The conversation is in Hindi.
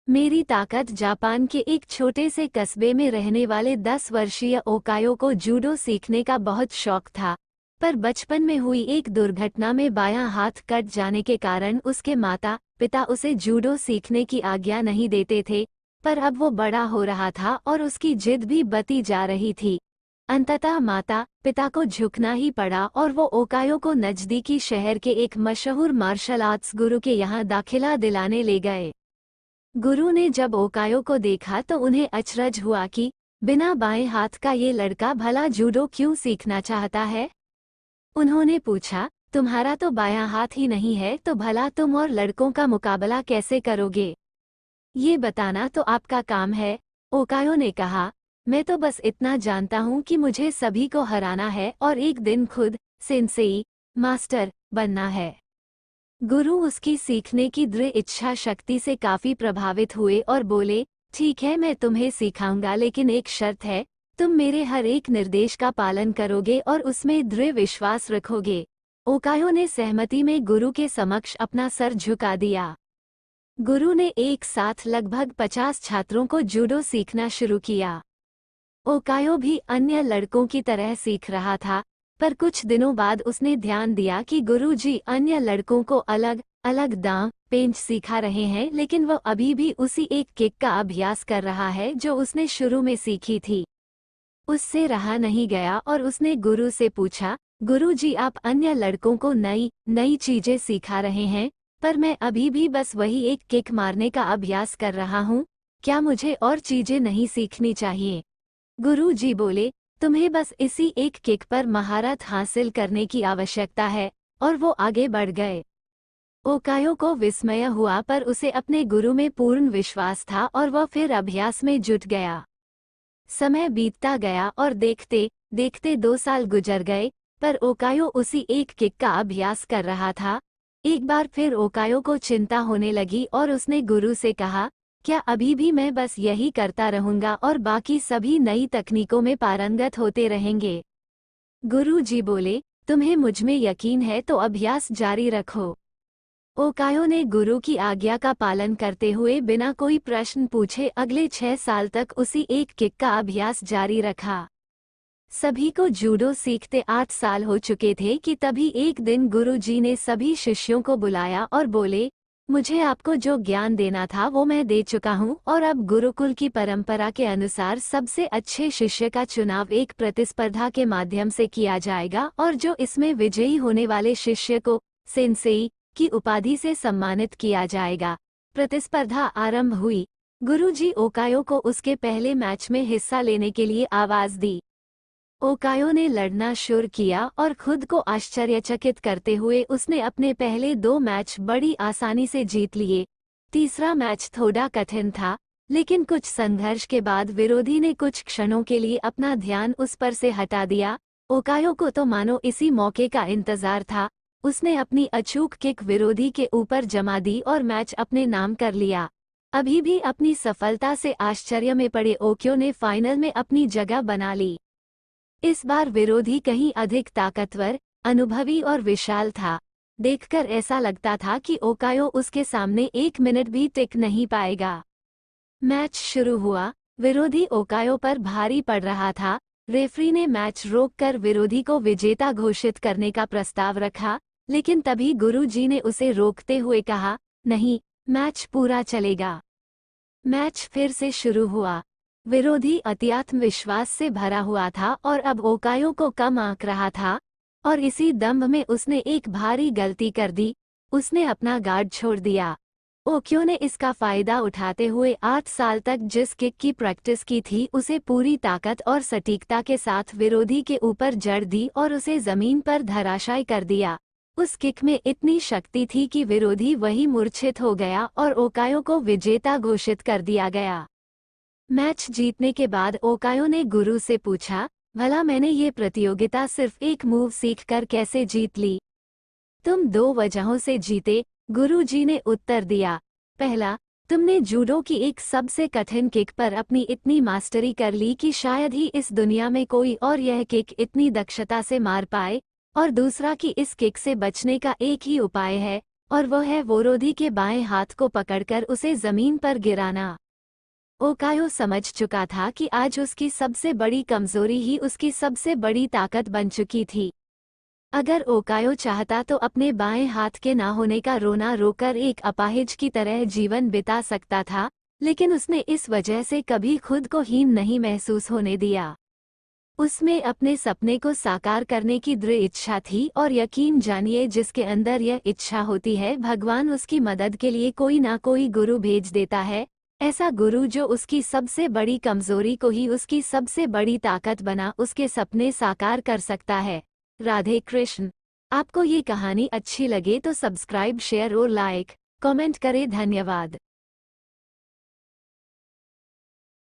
मेरी ताकत जापान के एक छोटे से कस्बे में रहने वाले 10 वर्षीय ओकायो को जूडो सीखने का बहुत शौक था। पर बचपन में हुई एक दुर्घटना में बायां हाथ कट जाने के कारण उसके माता पिता उसे जूडो सीखने की आज्ञा नहीं देते थे। पर अब वो बड़ा हो रहा था और उसकी जिद भी बढ़ती जा रही थी। अंततः माता पिता को झुकना ही पड़ा और वो ओकायो को नजदीकी शहर के एक मशहूर मार्शल आर्ट्स गुरु के यहाँ दाखिला दिलाने ले गए। गुरु ने जब ओकायो को देखा तो उन्हें अचरज हुआ कि बिना बाएं हाथ का ये लड़का भला जूडो क्यों सीखना चाहता है। उन्होंने पूछा, तुम्हारा तो बायां हाथ ही नहीं है तो भला तुम और लड़कों का मुकाबला कैसे करोगे? ये बताना तो आपका काम है। ओकायो ने कहा, मैं तो बस इतना जानता हूँ कि मुझे सभी को हराना है और एक दिन खुद सेंसेई मास्टर बनना है। गुरु उसकी सीखने की दृढ़ इच्छा शक्ति से काफी प्रभावित हुए और बोले, ठीक है मैं तुम्हें सिखाऊंगा लेकिन एक शर्त है, तुम मेरे हर एक निर्देश का पालन करोगे और उसमें दृढ़ विश्वास रखोगे। ओकायो ने सहमति में गुरु के समक्ष अपना सर झुका दिया। गुरु ने एक साथ लगभग 50 छात्रों को जूडो सीखना शुरू किया। ओकायो भी अन्य लड़कों की तरह सीख रहा था, पर कुछ दिनों बाद उसने ध्यान दिया कि गुरुजी अन्य लड़कों को अलग अलग दांव पेंच सिखा रहे हैं लेकिन वह अभी भी उसी एक किक का अभ्यास कर रहा है जो उसने शुरू में सीखी थी। उससे रहा नहीं गया और उसने गुरु से पूछा, गुरुजी आप अन्य लड़कों को नई नई चीजें सिखा रहे हैं, पर मैं अभी भी बस वही एक किक मारने का अभ्यास कर रहा हूँ, क्या मुझे और चीजें नहीं सीखनी चाहिए? गुरुजी बोले, तुम्हें बस इसी एक किक पर महारत हासिल करने की आवश्यकता है, और वो आगे बढ़ गए। ओकायो को विस्मय हुआ पर उसे अपने गुरु में पूर्ण विश्वास था और वह फिर अभ्यास में जुट गया। समय बीतता गया और देखते देखते 2 साल गुजर गए, पर ओकायो उसी एक किक का अभ्यास कर रहा था। एक बार फिर ओकायो को चिंता होने लगी और उसने गुरु से कहा, क्या अभी भी मैं बस यही करता रहूंगा और बाकी सभी नई तकनीकों में पारंगत होते रहेंगे? गुरु जी बोले, तुम्हें मुझमें यकीन है तो अभ्यास जारी रखो। ओकायो ने गुरु की आज्ञा का पालन करते हुए बिना कोई प्रश्न पूछे अगले 6 साल तक उसी एक किक का अभ्यास जारी रखा। सभी को जूडो सीखते 8 साल हो चुके थे कि तभी एक दिन गुरु जी ने सभी शिष्यों को बुलाया और बोले, मुझे आपको जो ज्ञान देना था वो मैं दे चुका हूँ और अब गुरुकुल की परंपरा के अनुसार सबसे अच्छे शिष्य का चुनाव एक प्रतिस्पर्धा के माध्यम से किया जाएगा और जो इसमें विजयी होने वाले शिष्य को सेंसेई की उपाधि से सम्मानित किया जाएगा। प्रतिस्पर्धा आरंभ हुई। गुरुजी ओकायो को उसके पहले मैच में हिस्सा लेने के लिए आवाज दी। ओकायो ने लड़ना शुरू किया और खुद को आश्चर्यचकित करते हुए उसने अपने पहले 2 मैच बड़ी आसानी से जीत लिए। तीसरा मैच थोड़ा कठिन था, लेकिन कुछ संघर्ष के बाद विरोधी ने कुछ क्षणों के लिए अपना ध्यान उस पर से हटा दिया। ओकायो को तो मानो इसी मौके का इंतजार था। उसने अपनी अचूक किक विरोधी के ऊपर जमा दी और मैच अपने नाम कर लिया। अभी भी अपनी सफलता से आश्चर्य में पड़े ओकायो ने फाइनल में अपनी जगह बना ली। इस बार विरोधी कहीं अधिक ताकतवर, अनुभवी और विशाल था। देखकर ऐसा लगता था कि ओकायो उसके सामने 1 मिनट भी टिक नहीं पाएगा। मैच शुरू हुआ। विरोधी ओकायो पर भारी पड़ रहा था। रेफरी ने मैच रोककर विरोधी को विजेता घोषित करने का प्रस्ताव रखा, लेकिन तभी गुरुजी ने उसे रोकते हुए कहा, नहीं, मैच पूरा चलेगा। मैच फिर से शुरू हुआ। विरोधी अति आत्मविश्वास से भरा हुआ था और अब ओकायो को कम आंक रहा था, और इसी दंभ में उसने एक भारी गलती कर दी। उसने अपना गार्ड छोड़ दिया। ओकायो ने इसका फायदा उठाते हुए 8 साल तक जिस किक की प्रैक्टिस की थी उसे पूरी ताकत और सटीकता के साथ विरोधी के ऊपर जड़ दी और उसे जमीन पर धराशायी कर दिया। उस किक में इतनी शक्ति थी कि विरोधी वही मूर्छित हो गया और ओकायो को विजेता घोषित कर दिया गया। मैच जीतने के बाद ओकायो ने गुरु से पूछा, भला मैंने ये प्रतियोगिता सिर्फ एक मूव सीखकर कैसे जीत ली? तुम 2 वजहों से जीते, गुरुजी ने उत्तर दिया। पहला, तुमने जूडो की एक सबसे कठिन किक पर अपनी इतनी मास्टरी कर ली कि शायद ही इस दुनिया में कोई और यह किक इतनी दक्षता से मार पाए। और दूसरा कि इस किक से बचने का एक ही उपाय है, और वो है वोरोधी के बाएं हाथ को पकड़कर उसे जमीन पर गिराना। ओकायो समझ चुका था कि आज उसकी सबसे बड़ी कमजोरी ही उसकी सबसे बड़ी ताकत बन चुकी थी। अगर ओकायो चाहता तो अपने बाएं हाथ के ना होने का रोना रोकर एक अपाहिज की तरह जीवन बिता सकता था, लेकिन उसने इस वजह से कभी खुद को हीन नहीं महसूस होने दिया। उसमें अपने सपने को साकार करने की दृढ़ इच्छा थी और यकीन जानिए जिसके अंदर यह इच्छा होती है भगवान उसकी मदद के लिए कोई ना कोई गुरु भेज देता है, ऐसा गुरु जो उसकी सबसे बड़ी कमजोरी को ही उसकी सबसे बड़ी ताकत बना उसके सपने साकार कर सकता है। राधे कृष्ण। आपको ये कहानी अच्छी लगे तो सब्सक्राइब शेयर और लाइक कमेंट करें। धन्यवाद।